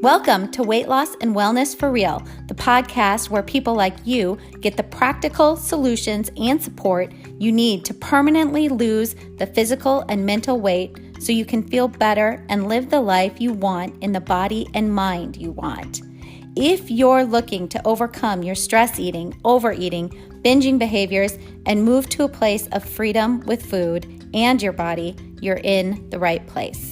Welcome to Weight Loss and Wellness for Real, the podcast where people like you get the practical solutions and support you need to permanently lose the physical and mental weight so you can feel better and live the life you want in the body and mind you want. If you're looking to overcome your stress eating, overeating, binging behaviors, and move to a place of freedom with food and your body, you're in the right place.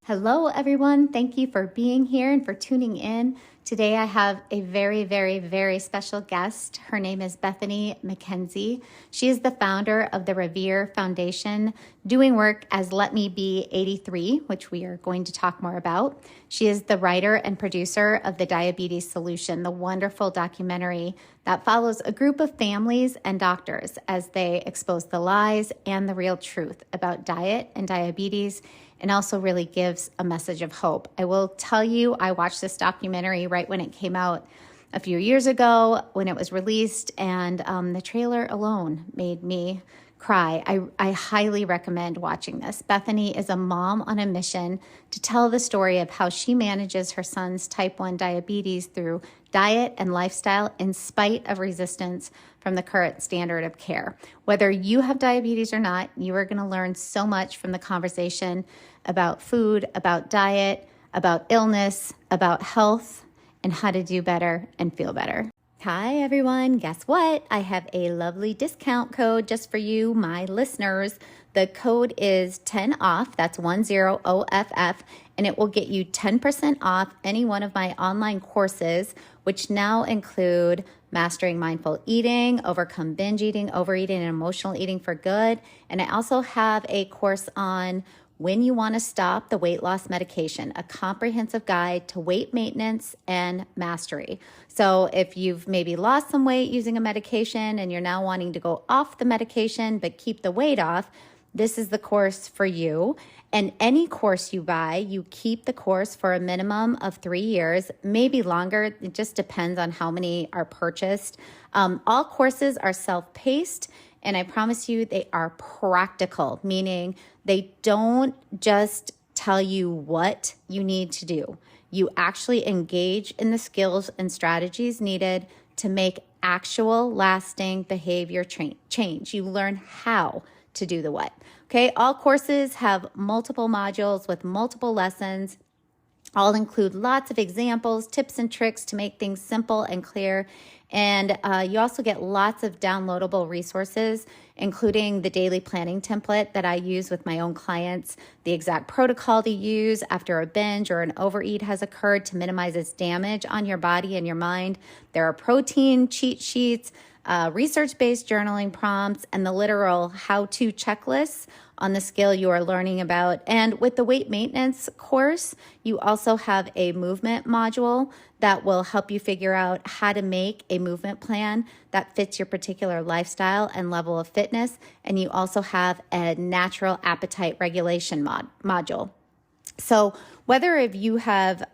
Hello, everyone. Thank you for being here and for tuning in. Today, I have a very special guest. Her name is Bethany McKenzie. She is the founder of the Revere Foundation, doing work as Let Me Be 83, which we are going to talk more about. She is the writer and producer of The Diabetes Solution, the wonderful documentary that follows a group of families and doctors as they expose the lies and the real truth about diet and diabetes, and also really gives a message of hope. I will tell you, I watched this documentary right when it came out a few years ago when it was released, and the trailer alone made me cry. I highly recommend watching this. Bethany is a mom on a mission to tell the story of how she manages her son's type 1 diabetes through diet and lifestyle in spite of resistance from the current standard of care. Whether you have diabetes or not, you are going to learn so much from the conversation about food, about diet, about illness, about health, and how to do better and feel better. Hi, everyone. Guess what? I have a lovely discount code just for you, my listeners. The code is 10 off. That's 10OFF, and it will get you 10% off any one of my online courses, which now include Mastering Mindful Eating, Overcome Binge Eating, Overeating, and Emotional Eating for Good. And I also have a course on When You Want to Stop the Weight Loss Medication, a comprehensive guide to weight maintenance and mastery. So if you've maybe lost some weight using a medication and you're now wanting to go off the medication but keep the weight off, this is the course for you. And any course you buy, you keep the course for a minimum of 3 years, maybe longer. It just depends on how many are purchased. All courses are self-paced, and I promise you they are practical, meaning they don't just tell you what you need to do. You actually engage in the skills and strategies needed to make actual lasting behavior change. You learn how to do the what. Okay, all courses have multiple modules with multiple lessons. All include lots of examples, tips, and tricks to make things simple and clear. And you also get lots of downloadable resources, including the daily planning template that I use with my own clients, the exact protocol to use after a binge or an overeat has occurred to minimize its damage on your body and your mind. There are protein cheat sheets, research-based journaling prompts, and the literal how-to checklists on the skill you are learning about. And with the weight maintenance course, you also have a movement module that will help you figure out how to make a movement plan that fits your particular lifestyle and level of fitness. And you also have a natural appetite regulation module. So whether if you have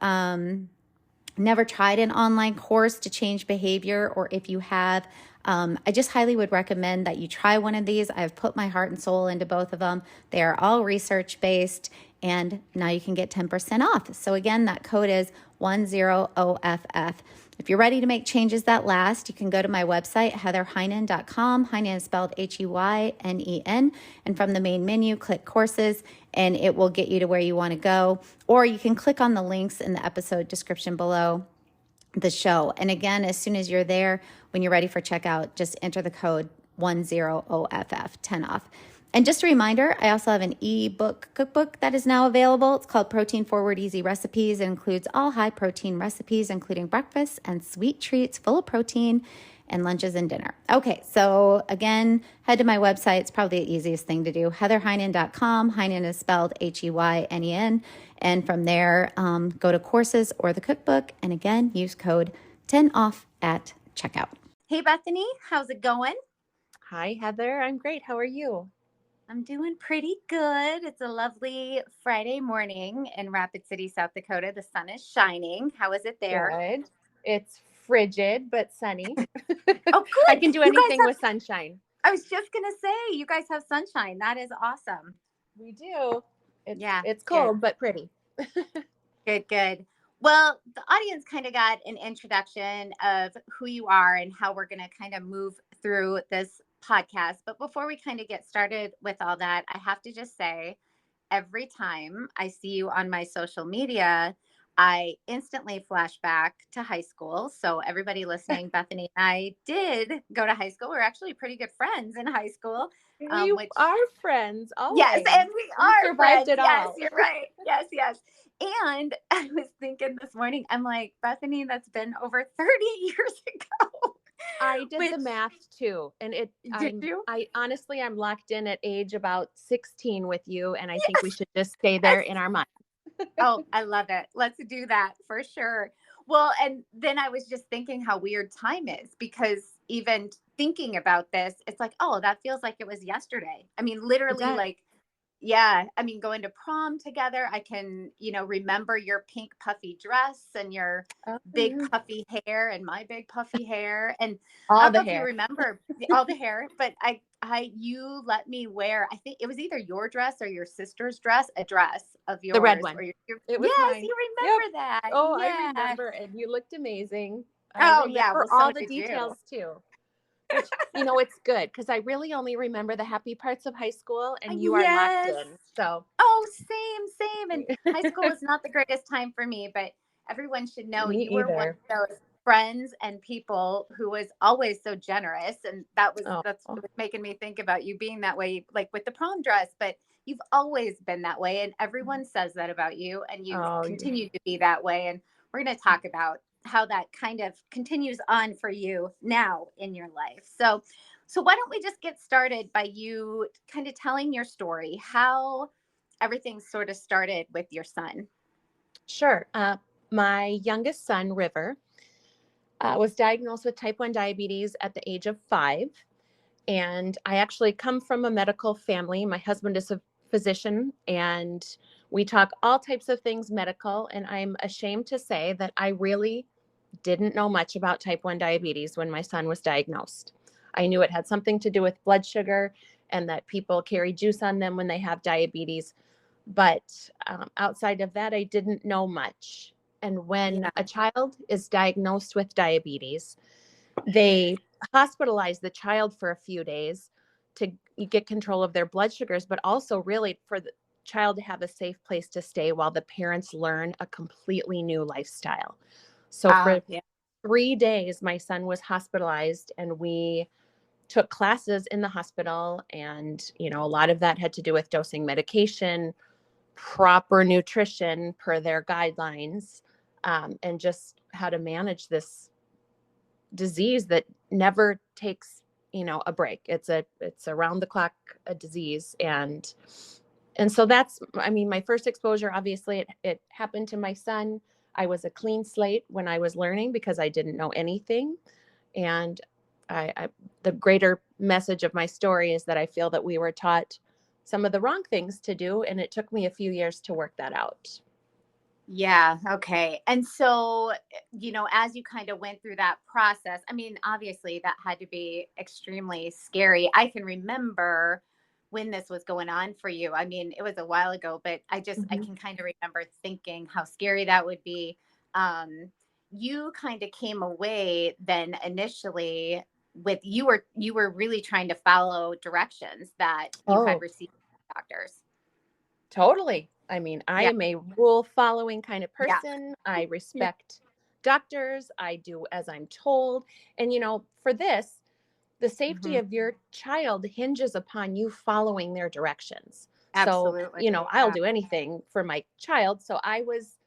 never tried an online course to change behavior, or if you have, I just highly would recommend that you try one of these. I've put my heart and soul into both of them. They are all research-based, and now you can get 10% off. So again, that code is 10OFF. If you're ready to make changes that last, you can go to my website, heatherheynen.com. Heynen is spelled Heynen. And from the main menu, click courses, and it will get you to where you want to go. Or you can click on the links in the episode description below the show. And again, as soon as you're there, when you're ready for checkout, just enter the code 10OFF, 10 off. And just a reminder, I also have an ebook cookbook that is now available. It's called Protein Forward Easy Recipes. It includes all high protein recipes, including breakfast and sweet treats full of protein and lunches and dinner. Okay, so again, head to my website. It's probably the easiest thing to do, heatherheynen.com. Heynen is spelled Heynen. And from there, go to courses or the cookbook. And again, use code 10 off at checkout. Hey, Bethany, how's it going? Hi, Heather. I'm great. How are you? I'm doing pretty good. It's a lovely Friday morning in Rapid City, South Dakota. The sun is shining. How is it there? Good. It's frigid, but sunny. Oh, good. I can do anything with sunshine. I was just going to say, you guys have sunshine. That is awesome. We do. Yeah. It's Good. cold, but pretty. Good, good. Well, the audience kind of got an introduction of who you are and how we're going to kind of move through this podcast. But before we kind of get started with all that, I have to just say every time I see you on my social media, I instantly flash back to high school. So, everybody listening, Bethany and I did go to high school. We were actually pretty good friends in high school, We which are friends yes, always. and we We are survived friends. it Yes, all. you're right. Yes, yes. And I was thinking this morning, I'm like, Bethany, that's been over 30 years ago. I did the Which math too, and did you? I honestly I'm locked in at age about 16 with you, and I think we Yes, should just stay there yes. in our mind. Oh, I love it. Let's do that for sure. Well, and then I was just thinking how weird time is because even thinking about this, it's like, oh, that feels like it was yesterday. I mean, It literally, does. like, yeah, I mean, going to prom together, I can, remember your pink puffy dress and your Oh, big yeah. puffy hair and my big puffy hair. And I All don't the know if you hair. remember all the hair, but you let me wear, I think it was either your dress or your sister's dress, a dress of The red yours, one. or It was yes, mine. you Yep. remember that. Oh, I Yeah. remember, and you looked amazing. I Oh, yeah. remember Well, so all the did you. details too. Which, it's good because I really only remember the happy parts of high school, and you are locked Yes. in. So, Oh, same, same. And high school was not the greatest time for me, but everyone should know me you were one either. of those friends and people who was always so generous. And Oh, that's what was making me think about you being that way, like with the prom dress. But you've always been that way. And everyone says that about you. And you've oh, continued to be that way. And we're going to talk about how that kind of continues on for you now in your life. So why don't we just get started by you kind of telling your story, how everything sort of started with your son? sure. My youngest son, River, was diagnosed with type 1 diabetes at the age of 5. And I actually come from a medical family. My husband is a physician, and we talk all types of things medical. And I'm ashamed to say that I really didn't know much about type 1 diabetes when my son was diagnosed. I knew it had something to do with blood sugar and that people carry juice on them when they have diabetes. But outside of that, I didn't know much. And when Yeah. a child is diagnosed with diabetes, they hospitalize the child for a few days to get control of their blood sugars, but also really for the child to have a safe place to stay while the parents learn a completely new lifestyle. So for Yeah. 3 days, my son was hospitalized, and we took classes in the hospital. And, a lot of that had to do with dosing medication, proper nutrition per their guidelines, and just how to manage this disease that never takes a break. It's around the clock a disease. And so that's, I mean, my first exposure, obviously it happened to my son. I was a clean slate when I was learning because I didn't know anything. And I the greater message of my story is that I feel that we were taught some of the wrong things to do, and it took me a few years to work that out. Yeah. Okay. And so, as you kind of went through that process, I mean, obviously that had to be extremely scary. I can remember when this was going on for you. I mean, it was a while ago, but I Mhm. can kind of remember thinking how scary that would be. Um, you kind of came away then initially with you were really trying to follow directions that you had Oh, received from doctors. totally. I mean, I Yeah. am a rule following kind of Yeah. person. I Yeah. respect doctors. I do as I'm told. And, for this, the safety Hmm. of your child hinges upon you following their directions. So, Absolutely. I'll Yeah. do anything for my child. So I was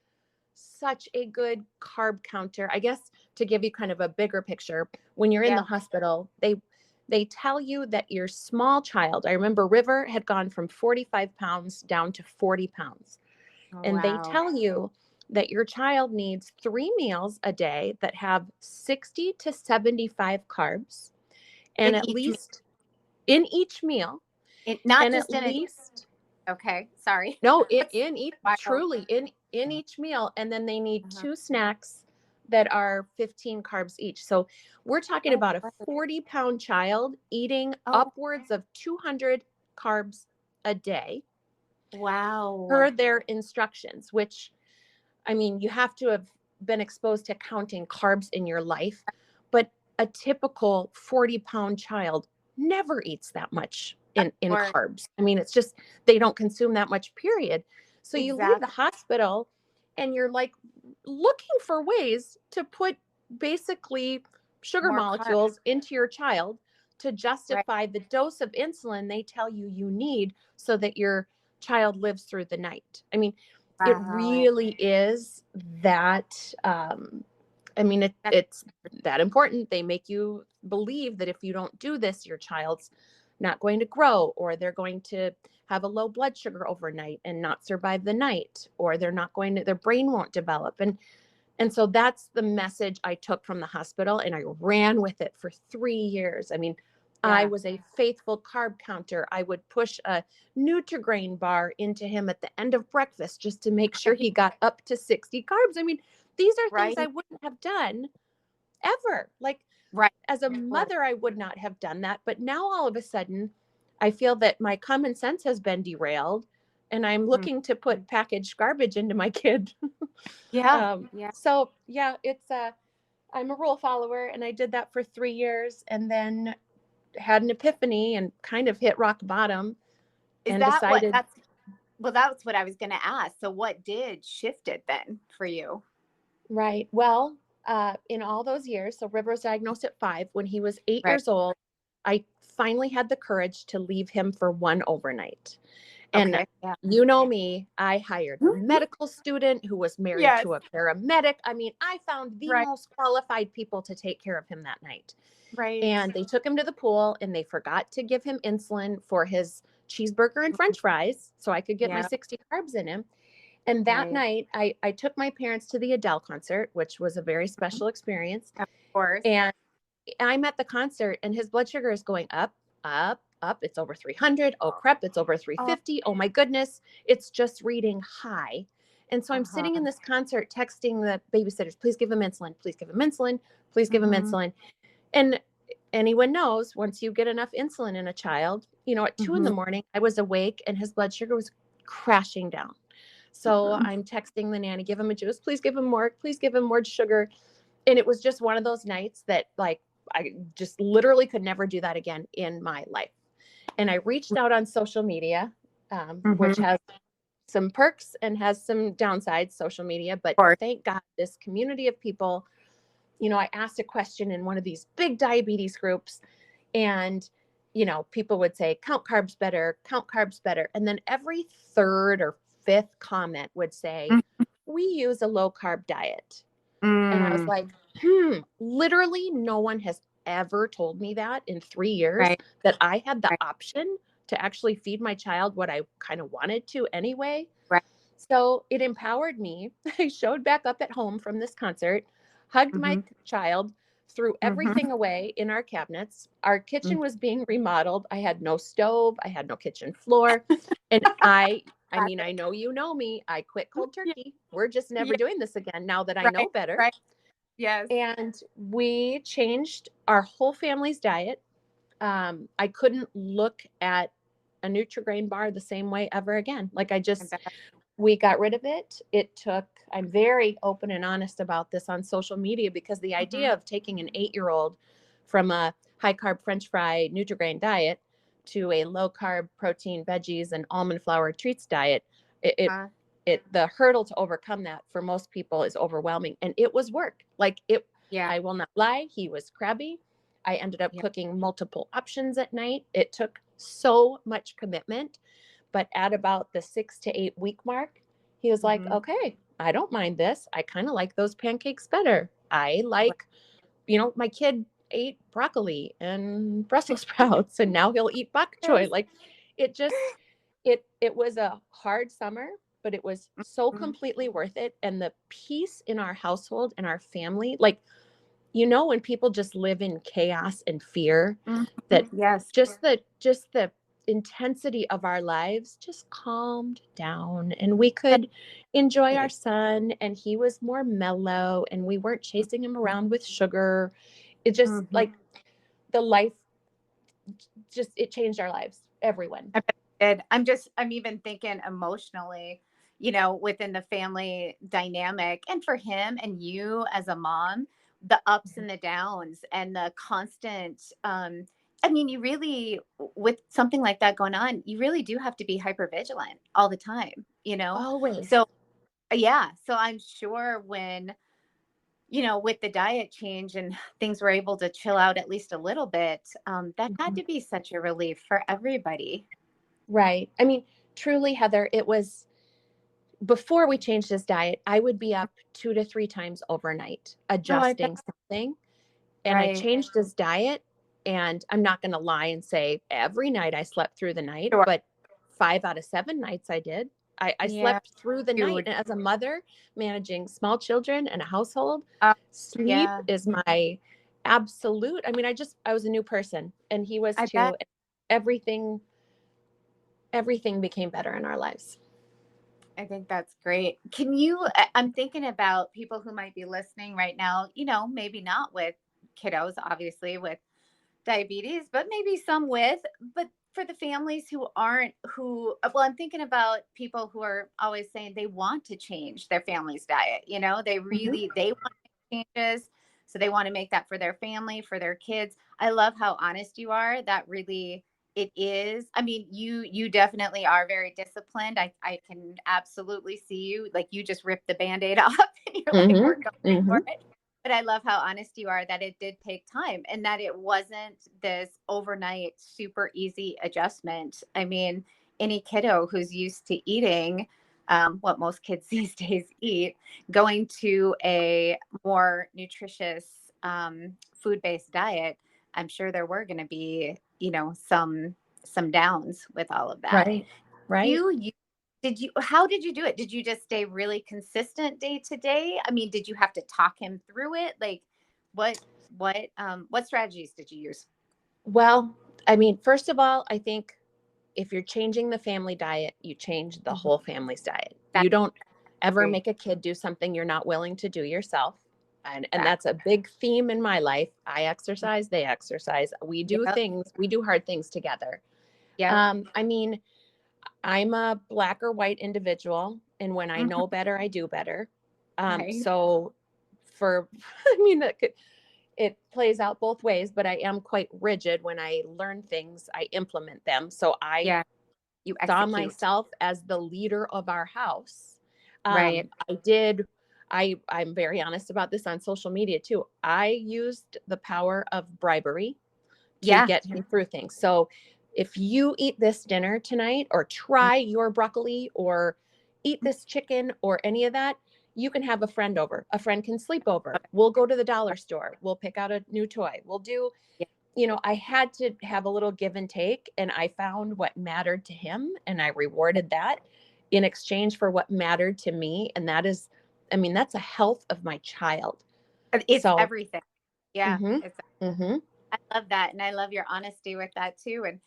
such a good carb counter. I guess to give you kind of a bigger picture, when you're in the Yeah. hospital, they tell you that your small child, I remember River had gone from 45 pounds down to 40 pounds. Oh, And they wow. tell you that your child needs 3 meals a day that have 60 to 75 carbs, and In at each meal, least in each meal, not and at just in a, least okay, sorry. no, That's in each, wild. truly in each meal, and then they need Uh-huh. 2 snacks that are 15 carbs each. So we're talking Oh, about a wow. 40-pound child eating Oh, upwards of 200 carbs a day. Wow. per their instructions, which, I mean, you have to have been exposed to counting carbs in your life, but a typical 40-pound child never eats that much in Or carbs. I mean, it's just, they don't consume that much, period. So you leave the exactly hospital and you're like looking for ways to put basically sugar more carbs. molecules into your child to Right. justify the dose of insulin they tell you you need so that your child lives through the night. I mean, it Wow. really is that, I mean, That's it's that important. They make you believe that if you don't do this, your child's not going to grow, or they're going to have a low blood sugar overnight and not survive the night, or they're not going to, their brain won't develop. And so that's the message I took from the hospital, and I ran with it for 3 years. I mean, I yeah. was a faithful carb counter. I would push a Nutri-Grain bar into him at the end of breakfast just to make sure he got up to 60 carbs. I mean, these are things I Right. wouldn't have done ever. Like, Right. as a Of course. mother, I would not have done that. But now all of a sudden, I feel that my common sense has been derailed, and I'm Mm. looking to put packaged garbage into my kid. Yeah. Yeah. So yeah, it's I'm a rule follower, and I did that for 3 years, and then had an epiphany and kind of hit rock bottom Is and that what decided, that's well, that's what I was going to ask. So what did shift it then for you? right, well, in all those years, so River was diagnosed at 5. When he was 8 Right. years old, I finally had the courage to leave him for one overnight. And Okay. Yeah. you know me, I hired a medical student who was married Yes. to a paramedic. I mean, I found the Right. most qualified people to take care of him that night. Right. And they took him to the pool, and they forgot to give him insulin for his cheeseburger and french fries so I could get my Yeah. 60 carbs in him. And that Right. night, I took my parents to the Adele concert, which was a very special experience. Of course. And I'm at the concert, and his blood sugar is going up, up, up. It's over 300. Oh, crap. It's over Oh, 350. Oh, my goodness. It's just reading high. And so I'm sitting in uh-huh. this concert texting the babysitters, please give him insulin. Please give him insulin. Please give him Mm-hmm. insulin. And anyone knows, once you get enough insulin in a child, at 2 in the morning, I was awake and his blood sugar was crashing down. So Mm-hmm. I'm texting the nanny, give him a juice, please give him more, please give him more sugar. And it was just one of those nights that, like, I just literally could never do that again in my life. And I reached out on social media, which Mm-hmm. Of has some perks and has some downsides, social media, but course. thank God this community of people, I asked a question in one of these big diabetes groups, and, people would say, count carbs better, count carbs better. And then every third or fifth comment would say, we use a low carb diet. And I was Mm-hmm. like, literally no one has ever told me that in 3 years, Right. that I had the Right. option to actually feed my child what I kind of wanted to anyway. Right. So it empowered me. I showed back up at home from this concert, hugged my Mm-hmm. child, threw Mm-hmm. everything away in our cabinets. Our kitchen was being remodeled. I had no stove. I had no kitchen floor. And I mean, I Classic. know you know me. I quit cold Yeah. turkey. We're just never Yeah. doing this again now that I know Right. better. Right. Yes. And we changed our whole family's diet. I couldn't look at a Nutri-Grain bar the same way ever again. Like, I we bet. got rid of it. I'm very open and honest about this on social media, because the Mm-hmm. idea of taking an 8-year-old from a high carb French fry Nutri-Grain diet to a low carb protein, veggies, and almond flour treats diet, it, it, Uh, the hurdle to overcome that for most people is overwhelming. And it was work. yeah. I will not lie. He was crabby. I ended up Yeah. cooking multiple options at night. It took so much commitment. But at about the 6 to 8 week mark, he was like, Mm-hmm. okay, I don't mind this. I kind of like those pancakes better. I Right. like, my kid ate broccoli and Brussels sprouts, and now he'll eat bok choy. Yes. Like, it just, it was a hard summer, but it was so Mm-hmm. completely worth it. And the peace in our household and our family, like, when people just live in chaos and fear, that Mm-hmm. Yes. just the intensity of our lives just calmed down, and we could enjoy our Exactly. son, and he was more mellow, and we weren't chasing him around with sugar. It just, Mm-hmm. like, the life, just, it changed our lives, everyone. And I'm even thinking emotionally, within the family dynamic and for him and you as a mom, the ups and the downs and the constant, I mean, you really, with something like that going on, you really do have to be hyper vigilant all the time, you know? Always. So, yeah. So I'm sure when, with the diet change and things were able to chill out at least a little bit, that had Mhm. to be such a relief for everybody. Right. I mean, truly, Heather, it was before we changed his diet, I would be up 2 to 3 times overnight Oh, I bet. adjusting something. And I Right. changed his diet. And I'm not going to lie and say every night I slept through the night, Sure. but 5 out of 7 nights I did. I Yeah. slept through the night. Huge. And as a mother managing small children and a household, Uh, sleep yeah. is my absolute. I mean, I was a new person and he was I bet. too. Everything, everything became better in our lives. I think that's great. I'm thinking about people who might be listening right now, maybe not with kiddos, obviously, with diabetes, but maybe some with, but for the families who aren't, well, I'm thinking about people who are always saying they want to change their family's diet. Mhm. They want to make changes. So they want to make that for their family, for their kids. I love how honest you are. That really, it is. I mean, you definitely are very disciplined. I can absolutely see you. Like you just ripped the band-aid off and you're like, Mhm. we're going for Mhm. it. But I love how honest you are that it did take time and that it wasn't this overnight, super easy adjustment. I mean, any kiddo who's used to eating what most kids these days eat, going to a more nutritious food based diet, I'm sure there were going to be, some downs with all of that. Right. Right. You how did you do it? Did you just stay really consistent day to day? I mean, did you have to talk him through it? Like what what strategies did you use? Well, I mean, first of all, I think if you're changing the family diet, you change the Mhm. whole family's diet. That's You don't ever great. make a kid do something you're not willing to do yourself. And that's Exactly. a big theme in my life. I exercise, they exercise. We do Yep. things, we do hard things together. Yep. I mean, I'm a black or white individual, and when I Mhm. know better, I do better. Right. So for, I mean, it plays out both ways, but I am quite rigid when I learn things, I implement them. So I Yeah. You saw execute. myself as the leader of our house. Right. I did. I'm very honest about this on social media too. I used the power of bribery to Yeah. get him through things. So if you eat this dinner tonight or Mm. try your broccoli or eat this chicken or any of that, you can have a friend over. A friend can sleep over. Okay. We'll go to the dollar store. We'll pick out a new toy. We'll do, Yeah. I had to have a little give and take, and I found what mattered to him and I rewarded that in exchange for what mattered to me. And that is, I mean, that's a health of my child. It's So, everything. Yeah. mm-hmm, It's mm-hmm, I love that. And I love your honesty with that too. And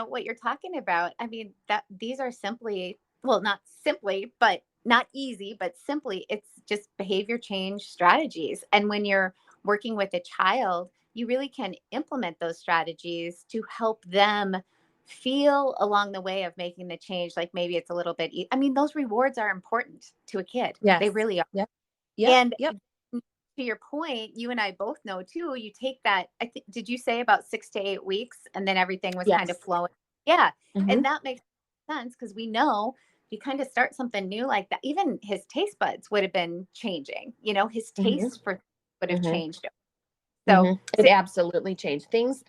what you're talking about, I mean, that these are simply, well, not simply, but not easy, but simply it's just behavior change strategies. And when you're working with a child, you really can implement those strategies to help them feel along the way of making the change. Like maybe it's a little bit, I mean, those rewards are important to a kid. They yes, really are. yep, yep, And yep, to your point, you and I both know too, you take that, I think, did you say about 6 to 8 weeks and then everything was kind of yes, flowing? Yeah. mm-hmm, And that makes sense because we know if you kind of start something new like that, even his taste buds would have been changing, his mm-hmm, taste for would have mm-hmm, changed. So, mm-hmm. It absolutely changed things.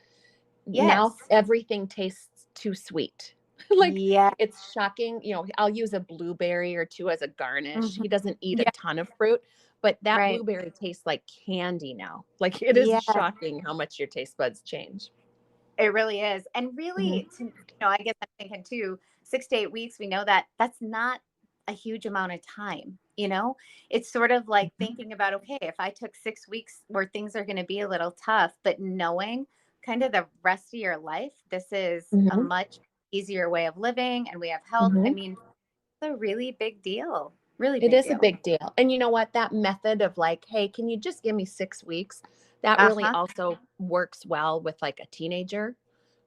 Now yes. everything tastes too sweet. Like Yeah. it's shocking. I'll use a blueberry or two as a garnish. Mhm. He doesn't eat a Yeah. ton of fruit, but that Right. blueberry tastes like candy now. Like it is Yes. shocking how much your taste buds change. It really is. And Hmm. really, I guess I'm thinking too, 6 to 8 weeks, we know that that's not a huge amount of time. It's sort of like thinking about, okay, if I took 6 weeks where things are going to be a little tough, but knowing kind of the rest of your life, this is a Hmm. much easier way of living and we have health. I Hmm. mean, it's a really big deal. Really It big is a deal. big deal. And you know what? That method of like, hey, can you just give me 6 weeks? That Uh really huh. also works well with like a teenager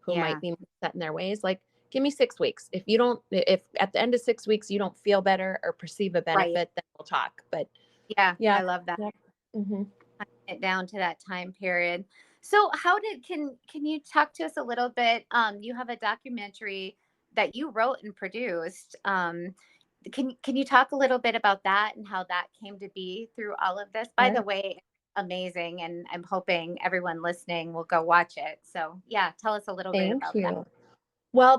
who might Yeah. be set in their ways. Like, give me 6 weeks. If at the end of 6 weeks you don't feel better or perceive a Right. benefit, then we'll talk. But Yeah. yeah. I love that. Yeah. Mm-hmm. It down to that time period. So how did can you talk to us a little bit? You have a documentary that you wrote and produced. Can you talk a little bit about that and how that came to be through all of this? By the Sure. way, amazing, and I'm hoping everyone listening will go watch it. So yeah, tell us a little bit Thank about that. you. Well,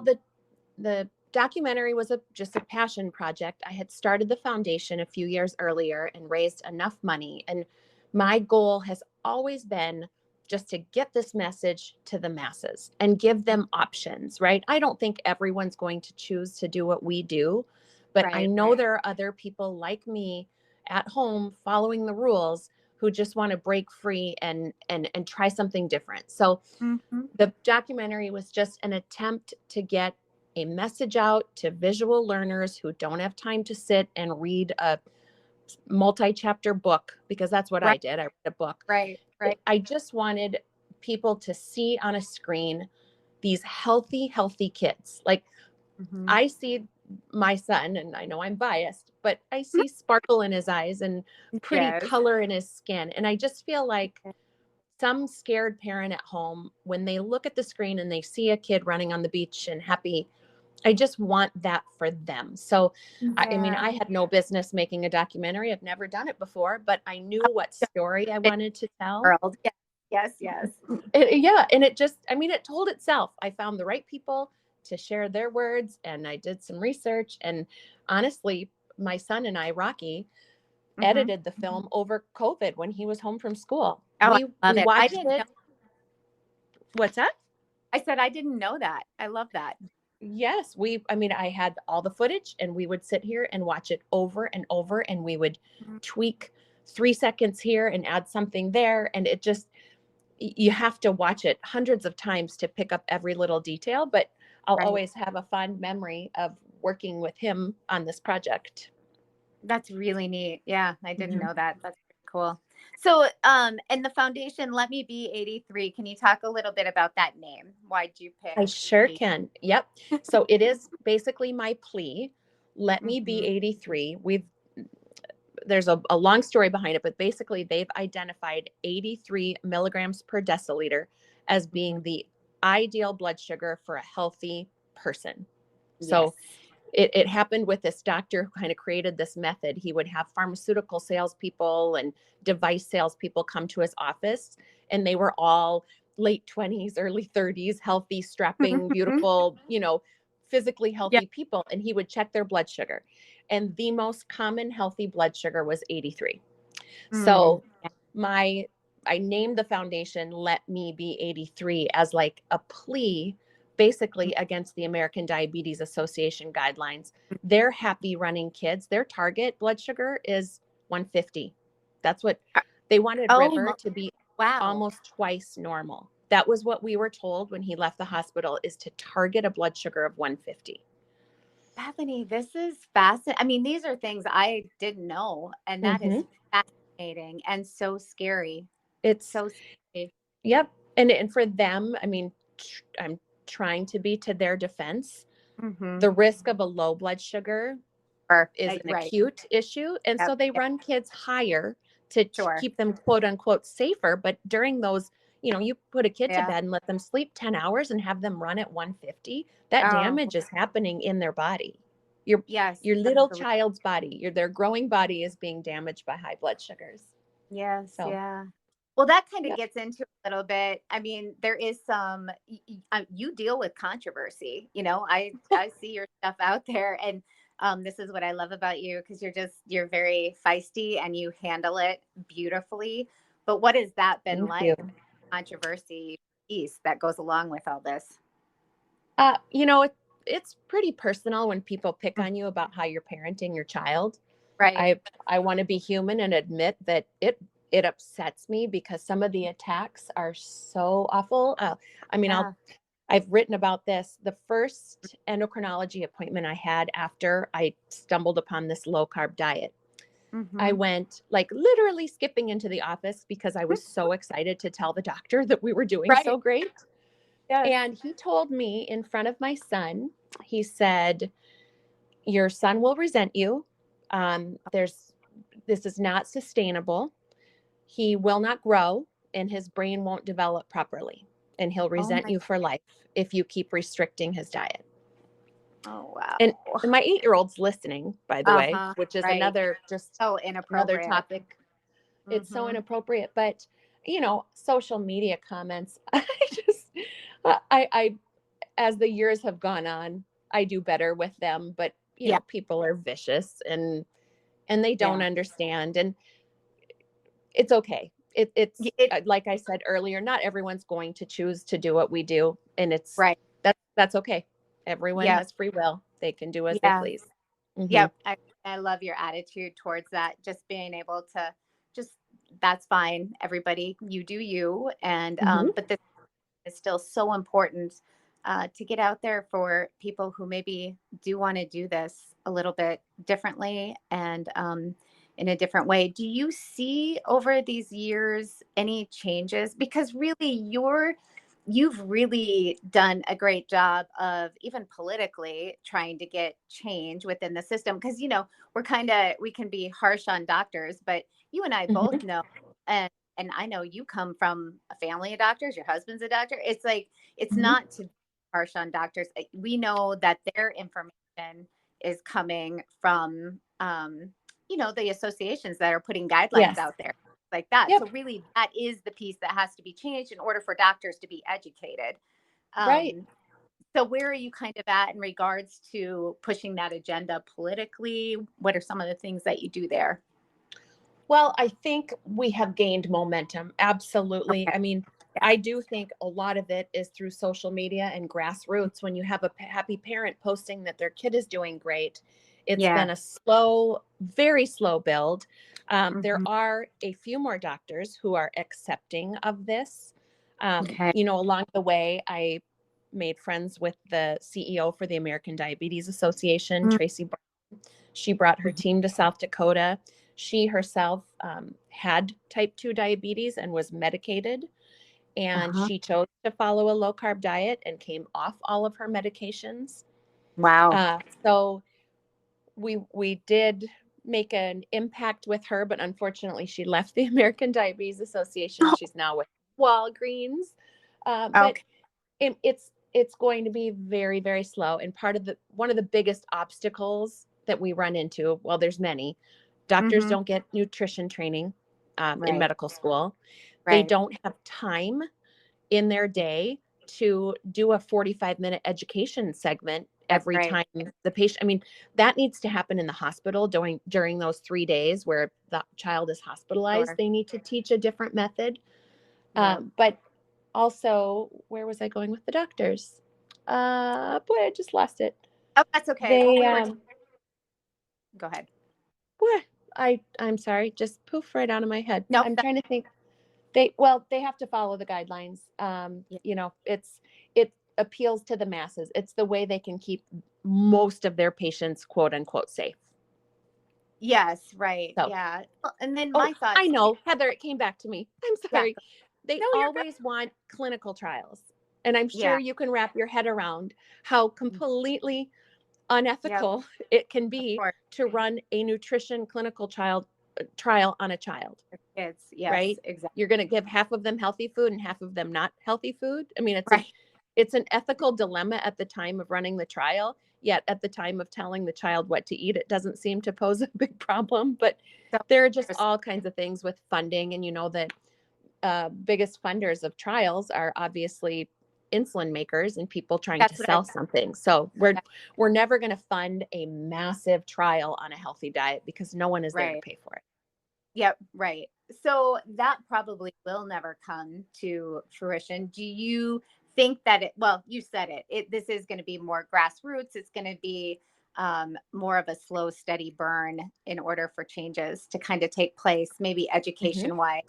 the documentary was just a passion project. I had started the foundation a few years earlier and raised enough money. And my goal has always been just to get this message to the masses and give them options, right? I don't think everyone's going to choose to do what we do, but I Right. know there are other people like me at home following the rules who just want to break free and try something different. So Mm-hmm. the documentary was just an attempt to get a message out to visual learners who don't have time to sit and read a multi-chapter book, because that's what I Right. did. I read a book. Right. Right. I just wanted people to see on a screen these healthy kids. Like, Mm-hmm. I see my son, and I know I'm biased, but I see sparkle in his eyes and pretty Yes. color in his skin. And I just feel like some scared parent at home, when they look at the screen and they see a kid running on the beach and happy, I just want that for them. So, I mean, Yeah. I had no business making a documentary. I've never done it before, but I knew what story I wanted to tell. World. Yes. Yes. Yes. Yeah. And it just, I mean, it told itself. I found the right people to share their words, and I did some research. And honestly, my son and I, Rocky, Mm-hmm. edited the film over COVID when he was home from school. Oh, I We love it. I watched didn't know. it. What's that? I said I didn't know that. I love that. Yes, I mean, I had all the footage, and we would sit here and watch it over and over, and we would Mhm. tweak 3 seconds here and add something there. And it just, you have to watch it hundreds of times to pick up every little detail. But I'll Right. always have a fond memory of working with him on this project. That's really neat. Yeah, I didn't Mhm. know that. That's pretty cool. So, and the foundation, Let Me Be 83. Can you talk a little bit about that name? Why'd you pick I sure 80? can. Yep. So it is basically my plea. Let me be Mm-hmm. 83. There's a long story behind it, but basically they've identified 83 milligrams per deciliter as Mm-hmm. being the ideal blood sugar for a healthy person. Yes. So it happened with this doctor who kind of created this method. He would have pharmaceutical salespeople and device salespeople come to his office, and they were all late 20s, early 30s, healthy, strapping, beautiful, physically Yeah. healthy people. And he would check their blood sugar. And the most common healthy blood sugar was 83. Mm. So my I named the foundation Let Me Be 83 as like a plea basically against the American Diabetes Association guidelines. They're happy running kids. Their target blood sugar is 150. That's what they wanted Oh, River to be, wow. almost twice normal. That was what we were told when he left the hospital, is to target a blood sugar of 150. Bethany, this is fascinating. I mean, these are things I didn't know, and that is Mm-hmm. fascinating and so scary. It's So scary. Yep. And for them, I mean, I'm trying to be to their defense. Mm-hmm. The risk of a low blood sugar is an Right. acute issue. And Yep. so they Yep. run kids higher to Sure. keep them quote unquote safer. But during those, you put a kid to Yeah. bed and let them sleep 10 hours and have them run at 150, that Oh, damage is happening in their body. Your yes. your little Absolutely. child's body, their growing body is being damaged by high blood sugars. Yes. So, Yeah. Well, that kind of yeah. gets into a little bit. I mean, there is some. You deal with controversy. I see your stuff out there, and this is what I love about you, because you're very feisty and you handle it beautifully. But what has that been Thank you. like? Controversy piece that goes along with all this. It's pretty personal when people pick on you about how you're parenting your child. Right. I want to be human and admit that it upsets me, because some of the attacks are so awful. I mean, Yeah. I've written about this. The first endocrinology appointment I had after I stumbled upon this low carb diet, I Mm-hmm. went like literally skipping into the office because I was so excited to tell the doctor that we were doing Right. so great. Yes. And he told me in front of my son, he said, your son will resent you. This is not sustainable. He will not grow and his brain won't develop properly. And he'll Oh resent my, you for life if you keep restricting his diet. oh And wow. my 8-year-old's listening, by the way, Uh-huh. which is Right. So another inappropriate. topic. It's so Mm-hmm. inappropriate, but social media comments, I as the years have gone on, I do better with them, but Yeah. people are vicious and they don't Yeah. understand, and it's okay. It's It, like I said earlier, not everyone's going to choose to do what we do, and right. that's okay. Everyone Yeah. has free will. They can do as they Yeah. please. Hmm. Yep. I love your attitude towards that. Just being able to just, that's fine. Everybody, you do you. And, Hmm. but this is still so important to get out there for people who maybe do want to do this a little bit differently and in a different way. Do you see over these years any changes? Because really, you've really done a great job of even politically trying to get change within the system. Because we can be harsh on doctors, but you and I both Hmm. know, and I know you come from a family of doctors, your husband's a doctor. It's like, it's Hmm. not to be harsh on doctors. We know that their information is coming from, the associations that are putting guidelines Yes. out there like that. Yep. So really that is the piece that has to be changed in order for doctors to be educated. Right. Um, so where are you kind of at in regards to pushing that agenda politically? What are some of the things that you do there? Well, I think we have gained momentum. Absolutely. Okay. I mean, Yeah. I do think a lot of it is through social media and grassroots. When you have a happy parent posting that their kid is doing great, it's Yeah. been a slow, very slow build. There Hmm. are a few more doctors who are accepting of this. Okay. Along the way, I made friends with the CEO for the American Diabetes Association, Tracy Brown. She brought her Mhm. team to South Dakota. She herself had type 2 diabetes and was medicated. And Uh-huh. she chose to follow a low carb diet and came off all of her medications. Wow. So we did make an impact with her, but unfortunately, she left the American Diabetes Association. She's now with Walgreens. But Okay. it's going to be very, very slow. And one of the biggest obstacles that we run into, well, there's many. Doctors Hmm. don't get nutrition training in Right. medical school. They Right. don't have time in their day to do a 45-minute education segment That's every right. time the patient. I mean, that needs to happen in the hospital during those 3 days where the child is hospitalized. Sure. They need to teach a different method. Yep. But also, where was I going with the doctors? Boy, I just lost it. Oh, that's okay. Well, They, we were. Go ahead. boy, I'm sorry, just poof right out of my head. Nope. I'm trying to think. They have to follow the guidelines. Yeah. It appeals to the masses. It's the way they can keep most of their patients, quote unquote, safe. Yes. Right. So, Yeah. Well, and then oh, my I thoughts. know, Heather, it came back to me. I'm Yeah. sorry. They No, you're good. always want clinical trials. And I'm Yeah. sure you can wrap your head around how completely Yep. unethical it can Of be course. to run a nutrition clinical trial on a child, It's yes. right? Exactly. You're going to give half of them healthy food and half of them not healthy food. I mean, Right. it's an ethical dilemma at the time of running the trial, yet at the time of telling the child what to eat, it doesn't seem to pose a big problem. But So there are just interesting. all kinds of things with funding, and that biggest funders of trials are obviously insulin makers and people trying to That's what I. sell something. So we're never going to fund a massive trial on a healthy diet because no one is there to Right. pay for it. Yep. Right. So that probably will never come to fruition. Do you think that well, you said this is going to be more grassroots. It's going to be more of a slow, steady burn in order for changes to kind of take place, maybe Hmm. education wise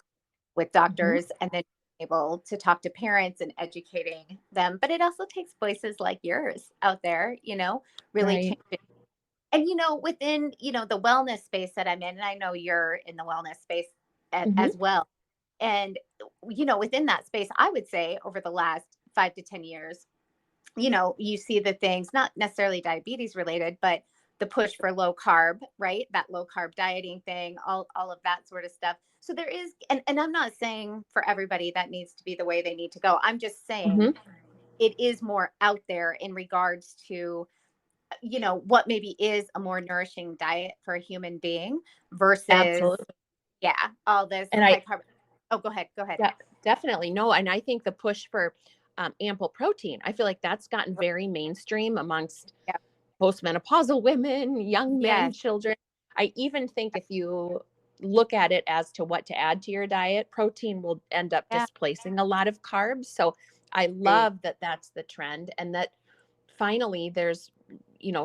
with Hmm. doctors and then able to talk to parents and educating them. But it also takes voices like yours out there, really Right. changing. And within the wellness space that I'm in, and I know you're in the wellness space Hmm. as well. And within that space, I would say over the last 5 to 10 years, you see the things, not necessarily diabetes related, but the push for low carb, right? That low carb dieting thing, all of that sort of stuff. So there is, and I'm not saying for everybody that needs to be the way they need to go. I'm just saying Hmm. it is more out there in regards to, what maybe is a more nourishing diet for a human being versus, Absolutely. yeah, all this And high carb. Oh, go ahead. Go ahead. definitely no. And I think the push for ample protein, I feel like that's gotten very mainstream amongst Yeah. postmenopausal women, young men, Yes. children. I even think if you look at it as to what to add to your diet, protein will end up Yeah. displacing a lot of carbs. So I Great. love that that's the trend, and that finally there's,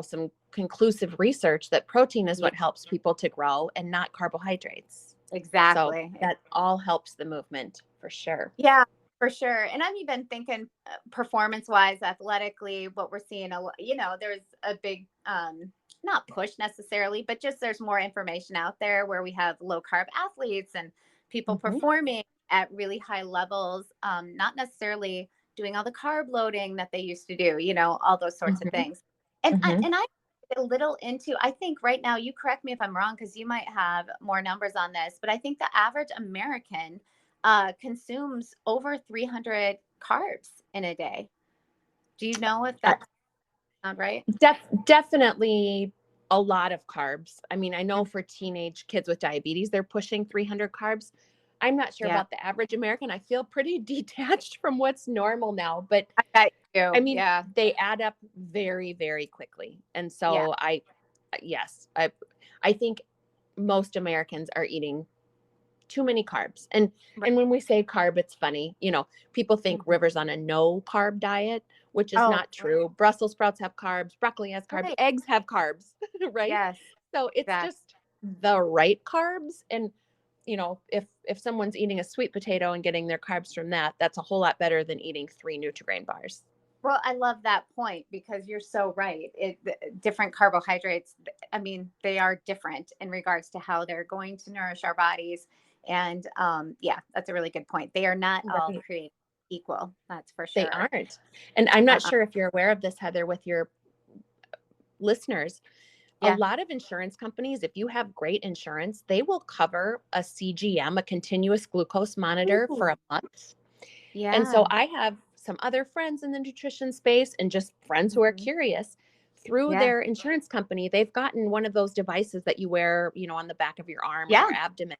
some conclusive research that protein is Yeah. what helps people to grow and not carbohydrates. So Exactly. that all helps the movement for sure. Yeah, for sure. And I'm even thinking performance wise, athletically, what we're seeing, there's a big, not push necessarily, but just there's more information out there where we have low carb athletes and people Hmm. performing at really high levels, not necessarily doing all the carb loading that they used to do, all those sorts of Hmm. things. And I, Hmm. and I get a little into, I think right now, you correct me if I'm wrong, because you might have more numbers on this, but I think the average American consumes over 300 carbs in a day. Do you know if that sounds right? Definitely a lot of carbs. I mean, I know Mm. for teenage kids with diabetes, they're pushing 300 carbs. I'm not sure Yeah, about the average American. I feel pretty detached from what's normal now, but I bet you I do. mean, Yeah, they add up very, very quickly. And yeah, so yes, I think most Americans are eating too many carbs. And right. and when we say carb, it's funny. People think Mhm. River's on a no carb diet, which is Oh, not true. Brussels sprouts have carbs, broccoli has carbs, right. eggs have carbs, right? Yes, So it's exactly. just the right carbs. And if someone's eating a sweet potato and getting their carbs from that, that's a whole lot better than eating 3 Nutri-Grain bars. Well, I love that point because you're so right. Different carbohydrates, I mean, they are different in regards to how they're going to nourish our bodies. And yeah, that's a really good point. They are not all Right. created equal. That's for They sure. aren't. And I'm not Uh-uh. sure if you're aware of this, Heather, with your listeners. A Yeah. lot of insurance companies, if you have great insurance, they will cover a CGM, a continuous glucose monitor, for Ooh, a month. And so yeah. I have some other friends in the nutrition space and just friends who are Mhm. curious. Through Yeah. their insurance company, they've gotten one of those devices that you wear, on the back of your arm or Yeah. your abdomen.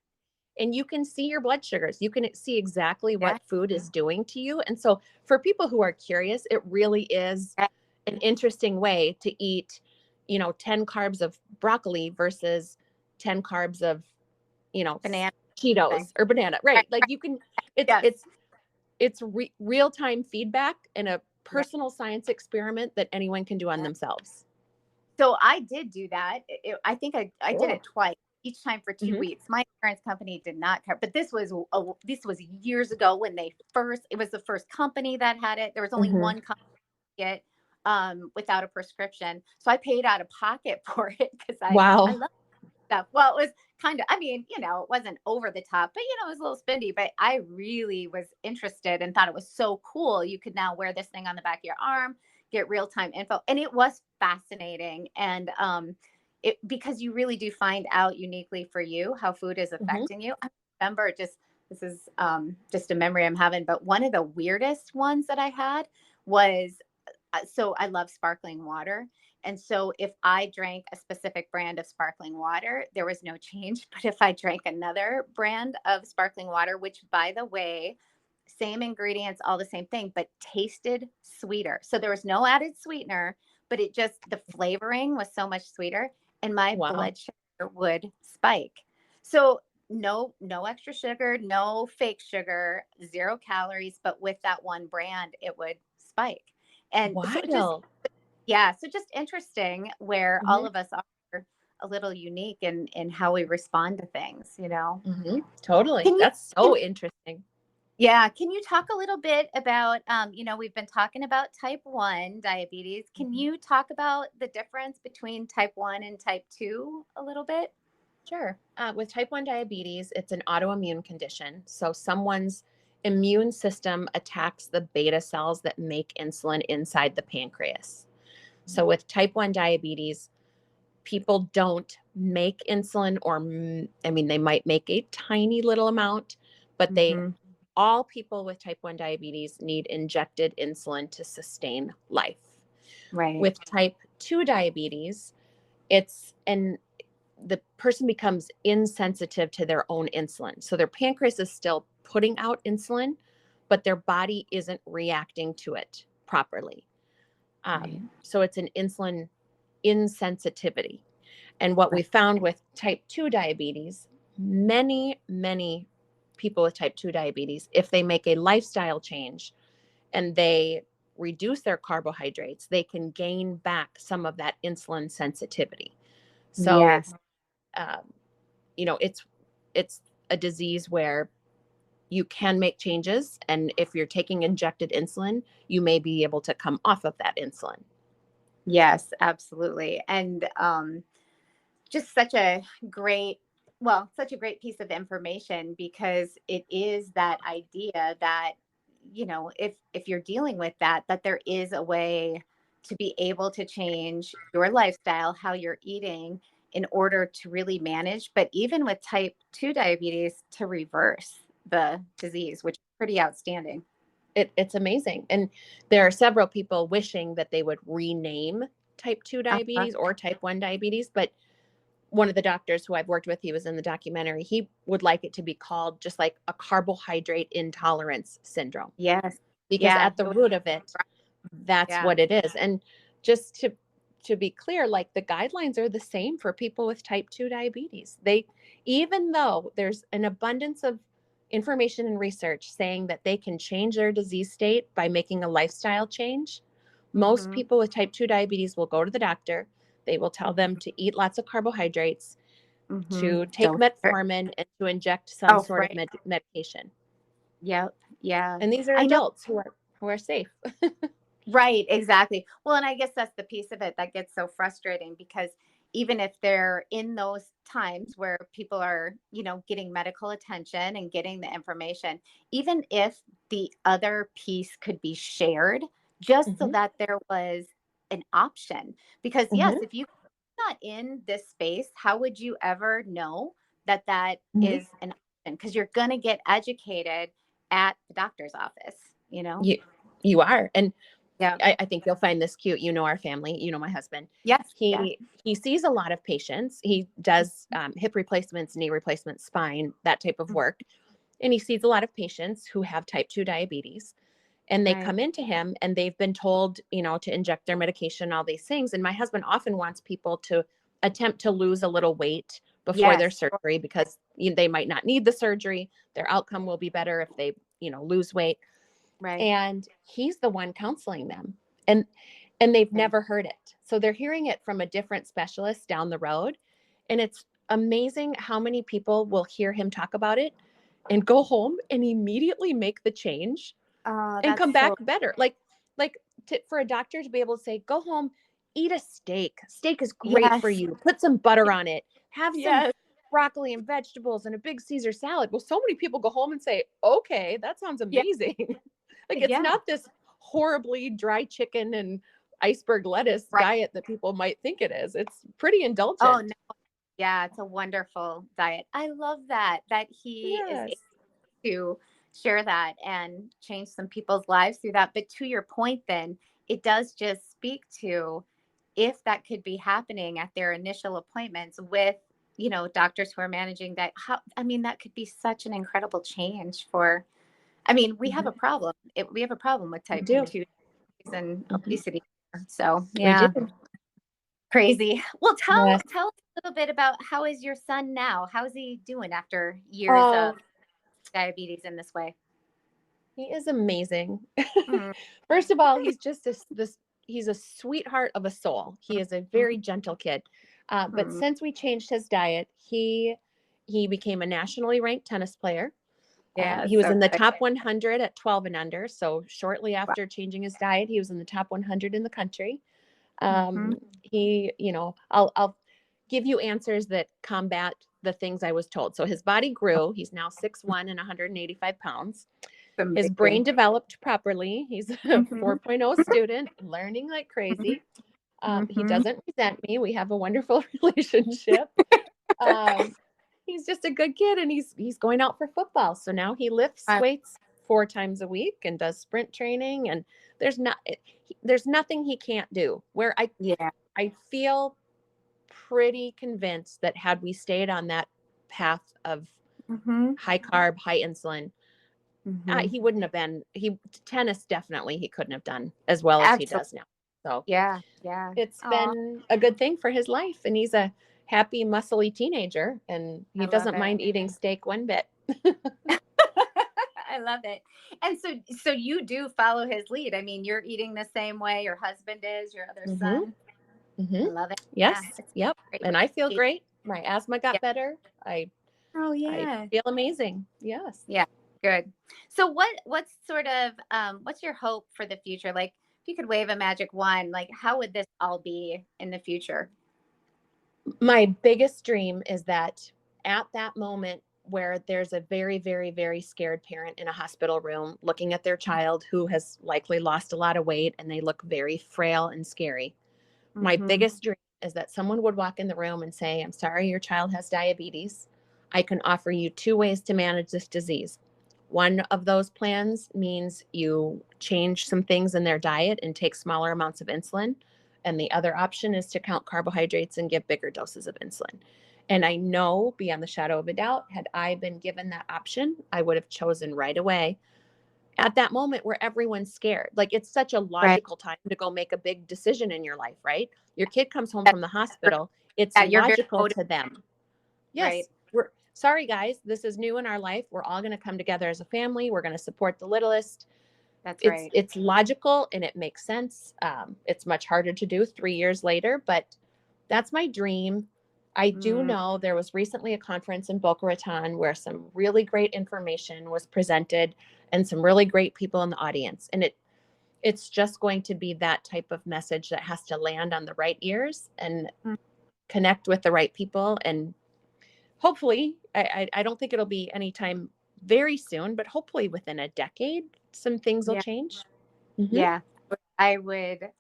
And you can see your blood sugars. You can see exactly Yeah. what food is doing to you. And so for people who are curious, it really is Yeah. an interesting way to eat, 10 carbs of broccoli versus 10 carbs of, you know, Banana thing. Cheetos or banana. Right. Right. Like Right. you can, it's, Yes. it's, it's real-time feedback and a Yeah. personal science experiment that anyone can do on Yeah. themselves. So I did do that. I think I did Cool. it twice, each time for two Hmm. weeks. My insurance company did not cover, but this was years ago when it was the first company that had it. There was only Hmm. one company to get without a prescription, so I paid out of pocket for it because I Wow. love stuff. Well, it was kind of, I mean, it wasn't over the top, but it was a little spendy. But I really was interested and thought it was so cool. You could now wear this thing on the back of your arm, get real time info, and it was fascinating. And it because you really do find out uniquely for you how food is Hmm. affecting you. I remember just this is just a memory I'm having, but one of the weirdest ones that I had was so I love sparkling water. And so if I drank a specific brand of sparkling water, there was no change. But if I drank another brand of sparkling water, which by the way, same ingredients, all the same thing, but tasted sweeter. So there was no added sweetener, but the flavoring was so much sweeter and my Wow. blood sugar would spike. So no extra sugar, no fake sugar, 0 calories, but with that one brand, it would spike. And so it just, Wild. yeah, so just interesting where all Hmm. of us are a little unique in how we respond to things. Hmm. Totally. Can you, That's can, so interesting. yeah, can you talk a little bit about, we've been talking about type 1 diabetes. Can Mhm. you talk about the difference between type 1 and type 2 a little bit? Sure. With type 1 diabetes, it's an autoimmune condition. So someone's immune system attacks the beta cells that make insulin inside the pancreas. So with type 1 diabetes, people don't make insulin, or I mean, they might make a tiny little amount, but Mm-hmm. all people with type 1 diabetes need injected insulin to sustain life. Right. With type 2 diabetes, the person becomes insensitive to their own insulin. So their pancreas is still putting out insulin, but their body isn't reacting to it properly. Right. So it's an insulin insensitivity. And what we Right. found with type 2 diabetes, many, many people with type 2 diabetes, if they make a lifestyle change and they reduce their carbohydrates, they can gain back some of that insulin sensitivity. So, Yes. um, it's a disease where you can make changes. And if you're taking injected insulin, you may be able to come off of that insulin. Yes, absolutely. And just such a great piece of information, because it is that idea that, if you're dealing with that there is a way to be able to change your lifestyle, how you're eating, in order to really manage, but even with type 2 diabetes, to reverse the disease, which is pretty outstanding. It's amazing. And there are several people wishing that they would rename type 2 Uh-huh. diabetes or type 1 diabetes. But one of the doctors who I've worked with, he was in the documentary, he would like it to be called just like a carbohydrate intolerance syndrome, Yes. because Yeah. at the root of it, that's Yeah. what it is. And just to be clear, like, the guidelines are the same for people with type 2 diabetes. Even though there's an abundance of information and research saying that they can change their disease state by making a lifestyle change, most Mm-hmm. people with type 2 diabetes will go to the doctor. They will tell them to eat lots of carbohydrates, Mm-hmm. to take Don't. metformin, and to inject some Oh, sort of right. medication. Yep. Yeah. And these are I know. adults who are safe. Right, exactly. Well, and I guess that's the piece of it that gets so frustrating, because even if they're in those times where people are, getting medical attention and getting the information, even if the other piece could be shared, just so Hmm. that there was an option. Because yes, Hmm. if you're not in this space, how would you ever know that Hmm. is an option? Because you're going to get educated at the doctor's office, You are. And Yeah. I think you'll find this cute. You know our family, you know my husband. Yes. Yeah. He sees a lot of patients. He does hip replacements, knee replacements, spine, that type of work. And he sees a lot of patients who have type 2 diabetes. And they Right. come into him and they've been told, to inject their medication, all these things. And my husband often wants people to attempt to lose a little weight before their Yes. surgery, because they might not need the surgery. Their outcome will be better if they, lose weight. Right. And he's the one counseling them. And they've Right. never heard it. So they're hearing it from a different specialist down the road. And it's amazing how many people will hear him talk about it and go home and immediately make the change Oh, and that's come so. back better. Like for a doctor to be able to say, go home, eat a steak. Steak is great for Yes. you. Put some butter on it. Have some Yes. broccoli and vegetables and a big Caesar salad. Well, so many people go home and say, okay, that sounds Yeah. amazing. Like, it's Yeah. not this horribly dry chicken and iceberg lettuce Right. diet that people might think it is. It's pretty Oh, indulgent. no. Yeah. It's a wonderful diet. I love that he is able Yes. to share that and change some people's lives through that. But to your point, then it does just speak to, if that could be happening at their initial appointments with, doctors who are managing that. I mean, that could be such an incredible change for. I mean, we have a Mhm. problem. We have a problem with We type do. 2 and Mhm. obesity. So, We do. yeah, crazy. Well, tell Yes. tell us a little bit about, how is your son now? How's he doing after years of Oh, diabetes in this way? he is amazing. Mm, First of all, he's just he's a sweetheart of a soul. He is a very gentle kid. But mhm. since we changed his diet, he became a nationally ranked tennis player. Yeah, He was so in the good. top 100 at 12 and under. So shortly after changing his diet, he was in the top 100 in the country. Mm-hmm. I'll give you answers that combat the things I was told. So his body grew. He's now 6'1" and 185 pounds. His brain developed properly. He's a Mm-hmm. 4.0 student, learning like crazy. He Mm-hmm. doesn't resent me. We have a wonderful relationship. He's just a good kid, and he's going out for football. So now he lifts weights 4 times a week and does sprint training. And there's nothing he can't do. Where I feel pretty convinced that had we stayed on that path of Mm-hmm. high carb, high insulin, Mm-hmm. he wouldn't have been. Tennis definitely he couldn't have done as well as he Absolutely. does now. So Yeah. Yeah. it's Oh, been a good thing for his life, and he's a happy, muscly teenager, and he I love doesn't it. mind eating steak one bit. I love it. And so you do follow his lead. I mean, you're eating the same way your husband is, your other Mm-hmm. son. Mm-hmm. I love it. Yes. Yeah, it's Yep. a great way And I feel to be. great. My asthma got Yeah. better. Oh I yeah. feel amazing. Yes. Yeah. Good. So what's sort of what's your hope for the future? Like if you could wave a magic wand, like how would this all be in the future? My biggest dream is that at that moment where there's a very, very, very scared parent in a hospital room looking at their child who has likely lost a lot of weight and they look very frail and scary, my Mm-hmm. biggest dream is that someone would walk in the room and say, I'm sorry, your child has diabetes. I can offer you 2 ways to manage this disease. One of those plans means you change some things in their diet and take smaller amounts of insulin. And the other option is to count carbohydrates and give bigger doses of insulin. And I know beyond the shadow of a doubt, had I been given that option, I would have chosen right away at that moment where everyone's scared. Like it's such a Right. logical time to go make a big decision in your life, right? Your kid comes home That's from the great. hospital. It's Yeah, you're very logical motivated, to them. right? Yes, we're sorry, guys. This is new in our life. We're all going to come together as a family. We're going to support the littlest. That's It's right. it's logical and it makes sense. It's much harder to do 3 years later, but that's my dream. I do Mm, know there was recently a conference in Boca Raton where some really great information was presented and some really great people in the audience. And it's just going to be that type of message that has to land on the right ears and mm, connect with the right people. And hopefully, I don't think it'll be anytime very soon, but hopefully within a decade, some things will yeah. change. Mm-hmm. Yeah. I would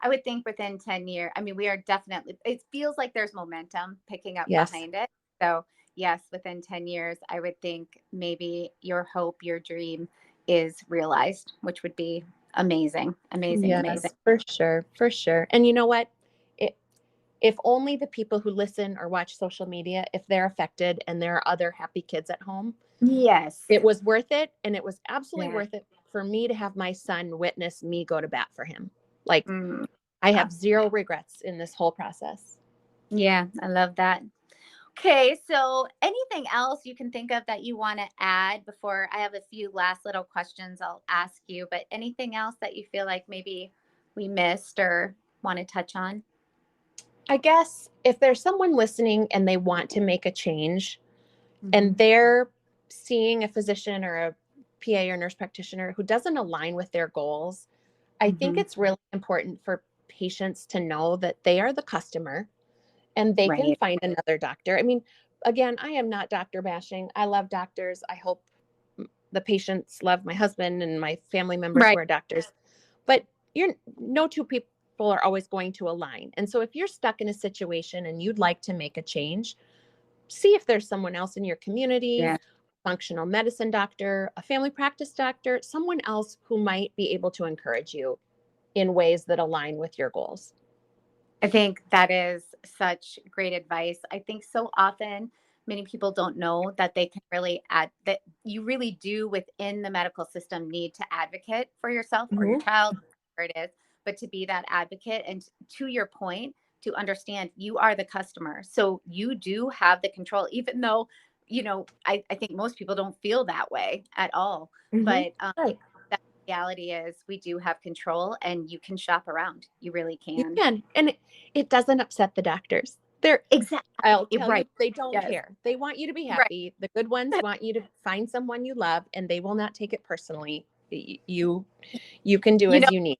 I would think within 10 years. I mean, we are definitely it feels like there's momentum picking up Yes. behind it. So, yes, within 10 years, I would think maybe your hope, your dream is realized, which would be amazing. Amazing, amazing. Yes, for sure. For sure. And you know what? It, if only the people who listen or watch social media, if they're affected and there are other happy kids at home, Yes. it was worth it. And it was absolutely Yeah. worth it for me to have my son witness me go to bat for him. Like Mm, I yeah. have zero regrets in this whole process. Yeah, I love that. Okay, so anything else you can think of that you want to add before I have a few last little questions I'll ask you, but anything else that you feel like maybe we missed or want to touch on? I guess if there's someone listening and they want to make a change Hmm. and they're seeing a physician or a PA or nurse practitioner who doesn't align with their goals, I think Hmm. it's really important for patients to know that they are the customer and they can Right. find another doctor. I mean, again, I am not doctor bashing. I love doctors. I hope the patients love my husband and my family members who Right. are doctors. But you're no two people are always going to align. And so if you're stuck in a situation and you'd like to make a change, see if there's someone else in your community, Yeah. functional medicine doctor, a family practice doctor, someone else who might be able to encourage you in ways that align with your goals. I think that is such great advice. I think so often many people don't know that they can really add that you really do within the medical system need to advocate for yourself or your Mm-hmm. child, whatever it is, but to be that advocate and to your point, to understand you are the customer. So you do have the control, even though, I think most people don't feel that way at all. Mm-hmm. But Right. that reality is we do have control and you can shop around. You really You can. can. And it doesn't upset the doctors. Exactly. I'll tell you, Right. they don't Yes. care. They want you to be Right. happy. The good ones want you to find someone you love and they will not take it personally. You can do You know, as you need.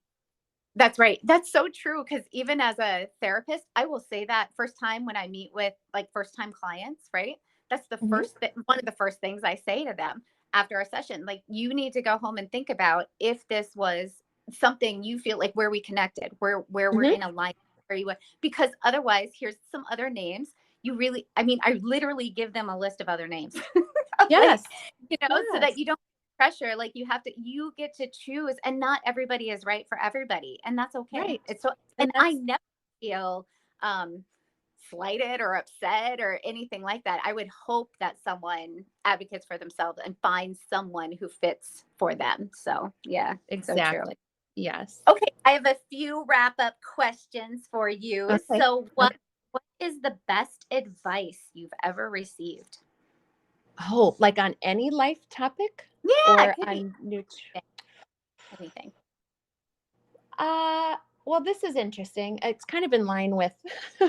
that's right. That's so true. Cause even as a therapist, I will say that first time when I meet with like first time clients, right? That's the Mm-hmm. first one of the first things I say to them. after our session, like, you need to go home and think about if this was something you feel like where we connected, where we're Hmm. in alignment, where you went, because otherwise, here's some other names. You really, I mean, I literally give them a list of other names, like, Yes. so that Yes. you don't pressure, like you get to choose, and not everybody is right for everybody, and that's okay. Right. It's so, and And I that's never feel um slighted or upset or anything like that. I would hope that someone advocates for themselves and finds someone who fits for them. So, yeah, so true. exactly. Yes. Okay, I have a few wrap up questions for you. Okay. So, what is the best advice you've ever received? Oh, like on any life topic Yeah, it or could be on anything. uh well, this is interesting. It's kind of in line with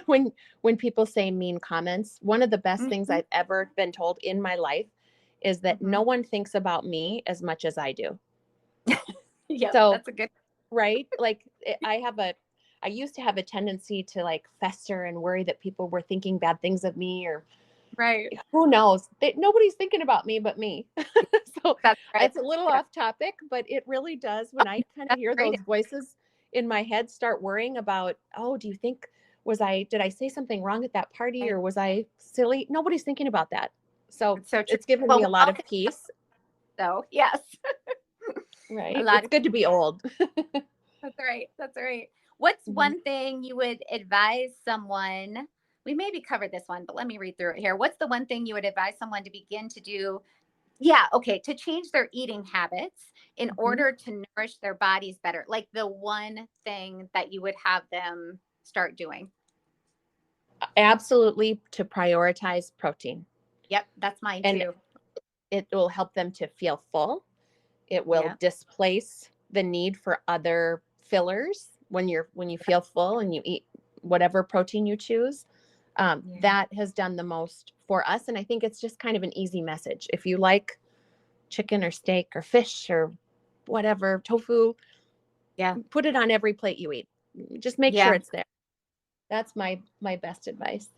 when when people say mean comments. One of the best things Hmm. I've ever been told in my life is that Hmm. no one thinks about me as much as I do. Yep, So, that's a good. right? Like I used to have a tendency to like fester and worry that people were thinking bad things of me, or Right. who knows? Nobody's thinking about me but me. So That's right. it's a little Yeah, off topic, but it really does. When I kind of that's hear great. those voices in my head start worrying about, oh, do you think did I say something wrong at that party, or was I silly? Nobody's thinking about that. So It's so true. it's given me Well, a lot welcome. of peace, So, yes, a right? lot It's of. good to be old. That's right. That's right. What's Mhm. one thing you would advise someone? We maybe covered this one, but let me read through it here. What's the one thing you would advise someone to begin to do? Yeah, okay, to change their eating habits in Mhm. order to nourish their bodies better. Like the one thing that you would have them start doing. Absolutely, to prioritize protein. Yep, that's mine And too. it will help them to feel full. It will Yeah. displace the need for other fillers when you feel full and you eat whatever protein you choose. Yeah. That has done the most for us, and I think it's just kind of an easy message. If you like chicken or steak or fish or whatever, tofu, Yeah. put it on every plate you eat. Just make sure Yeah. it's there. That's my best advice.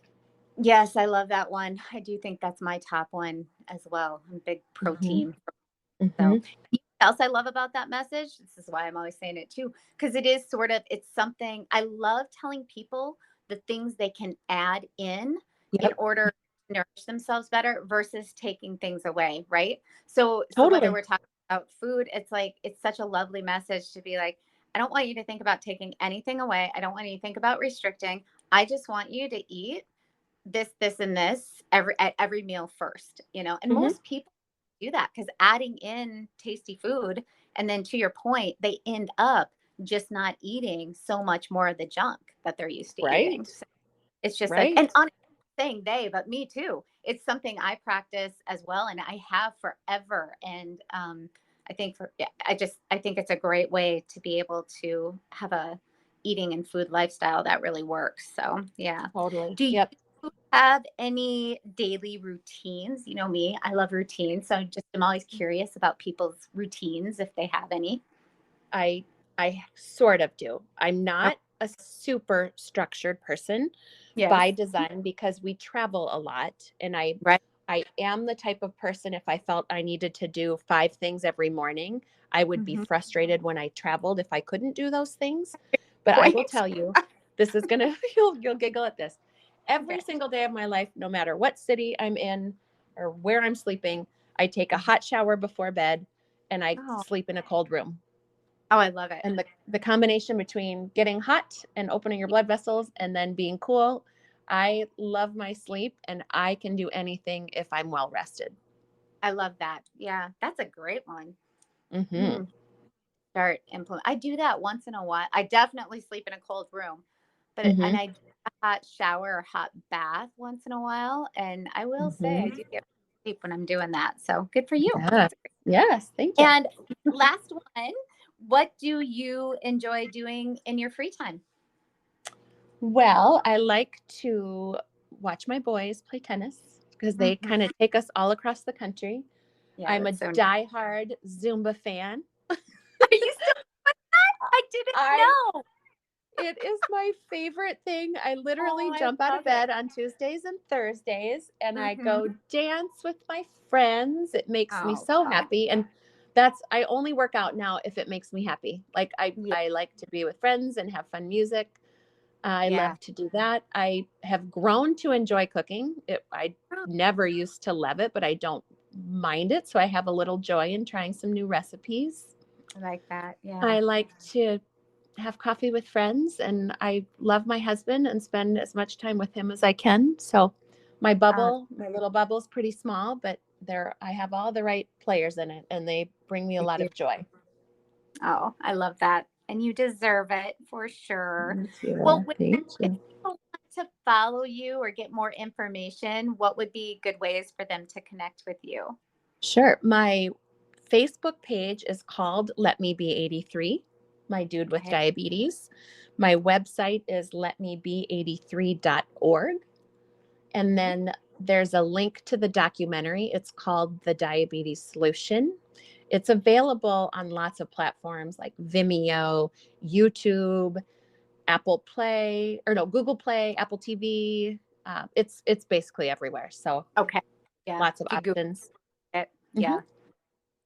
Yes, I love that one. I do think that's my top one as well. I'm a big Hmm. protein. Hmm. So, you know what else I love about that message? This is why I'm always saying it too, because it is sort of, it's something I love telling people the things they can add in Yep. order to nourish themselves better versus taking things away, right? So whether Totally. we're talking about food, it's like it's such a lovely message to be like, I don't want you to think about taking anything away. I don't want you to think about restricting. I just want you to eat this, and this at every meal first, and Hmm. most people do that because adding in tasty food, and then to your point, they end up just not eating so much more of the junk that they're used to eating. Right. So it's just like, and Right. on saying they, but me too. It's something I practice as well, and I have forever. And I think yeah, I think it's a great way to be able to have a eating and food lifestyle that really works. So yeah. Totally. Do you Yep. have any daily routines? You know me, I love routines. So I'm always curious about people's routines if they have any. I I sort of do. I'm Oh, not a super structured person yes. by design because we travel a lot, and Right. I am the type of person, if I felt I needed to do 5 things every morning, I would be Hmm. frustrated when I traveled if I couldn't do those things. But I will Point. tell you, this is going to you'll giggle at this. Every Okay. single day of my life, no matter what city I'm in or where I'm sleeping, I take a hot shower before bed and I Oh, sleep in a cold room. oh, I love it. And the combination between getting hot and opening your blood vessels and then being cool, I love my sleep and I can do anything if I'm well rested. I love that. Yeah, that's a great one. Hmm. Hmm. Start implement. I do that once in a while. I definitely sleep in a cold room, and Hmm. I do a hot shower or hot bath once in a while. And I will say I Hmm. do get sleep when I'm doing that. So good for you. Yeah. That's great. Yes. Thank you. And last one, what do you enjoy doing in your free time? Well, I like to watch my boys play tennis because they Mhm. kind of take us all across the country. Yeah, I'm a that's so nice. diehard Zumba fan. Are you still with that? I didn't I know. It is my favorite thing. I literally I jump out of love it. bed on Tuesdays and Thursdays and I go Mhm. dance with my friends. It makes me Oh, so God. happy. And I only work out now if it makes me happy. Like Yeah. I like to be with friends and have fun music. I Yeah. love to do that. I have grown to enjoy cooking. I Oh, never used to love it, but I don't mind it. So I have a little joy in trying some new recipes. I like that. Yeah. I like to have coffee with friends and I love my husband and spend as much time with him as I can. So Uh, my little bubble's pretty small, but I have all the right players in it and they bring me a you lot do. of joy. Oh, I love that. And you deserve it for sure. Thank Well, you. with that, Thank if you. people want to follow you or get more information, what would be good ways for them to connect with you? Sure. My Facebook page is called Let Me Be 83, my dude with Okay. diabetes. My website is letmebe83.org. And Okay. then there's a link to the documentary. It's called The Diabetes Solution. It's available on lots of platforms like Vimeo, YouTube, Apple Play, or no, Google Play, Apple TV. It's basically everywhere. So Okay. Yeah. lots of If you Google options. it. Mhm. Yeah.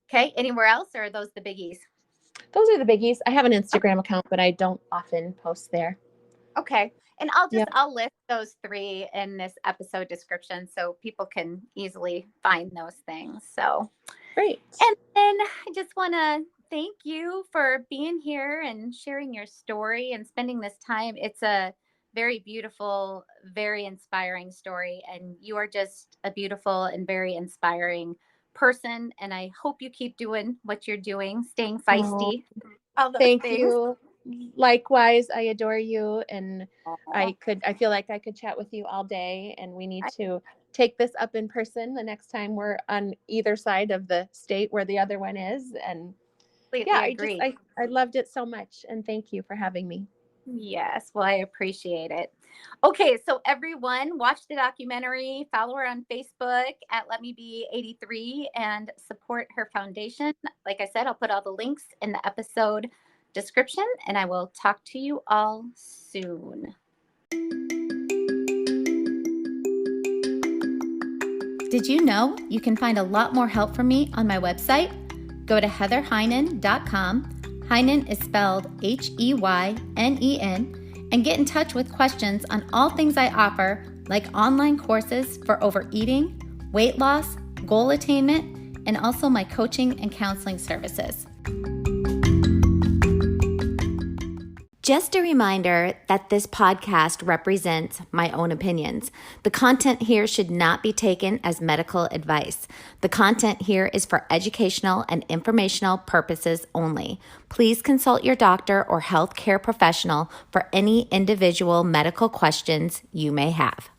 Okay. Anywhere else or are those the biggies? Those are the biggies. I have an Instagram account, but I don't often post there. Okay. And Yep. I'll list those three in this episode description so people can easily find those things. So, Great. and then I just want to thank you for being here and sharing your story and spending this time. It's a very beautiful, very inspiring story. And you are just a beautiful and very inspiring person. And I hope you keep doing what you're doing, staying Oh, feisty, all those thank things. you. Likewise, I adore you and Aw. I feel like I could chat with you all day and we need I to take this up in person the next time we're on either side of the state where the other one is. And yeah, completely agree. I loved it so much and thank you for having me. Yes, well, I appreciate it. Okay, so everyone, watch the documentary, follow her on Facebook at Let Me Be 83, and support her foundation. Like I said, I'll put all the links in the episode description, and I will talk to you all soon. Did you know you can find a lot more help from me on my website? Go to heatherheynen.com. Heinen is spelled Heynen, and get in touch with questions on all things I offer, like online courses for overeating, weight loss, goal attainment, and also my coaching and counseling services. Just a reminder that this podcast represents my own opinions. The content here should not be taken as medical advice. The content here is for educational and informational purposes only. Please consult your doctor or healthcare professional for any individual medical questions you may have.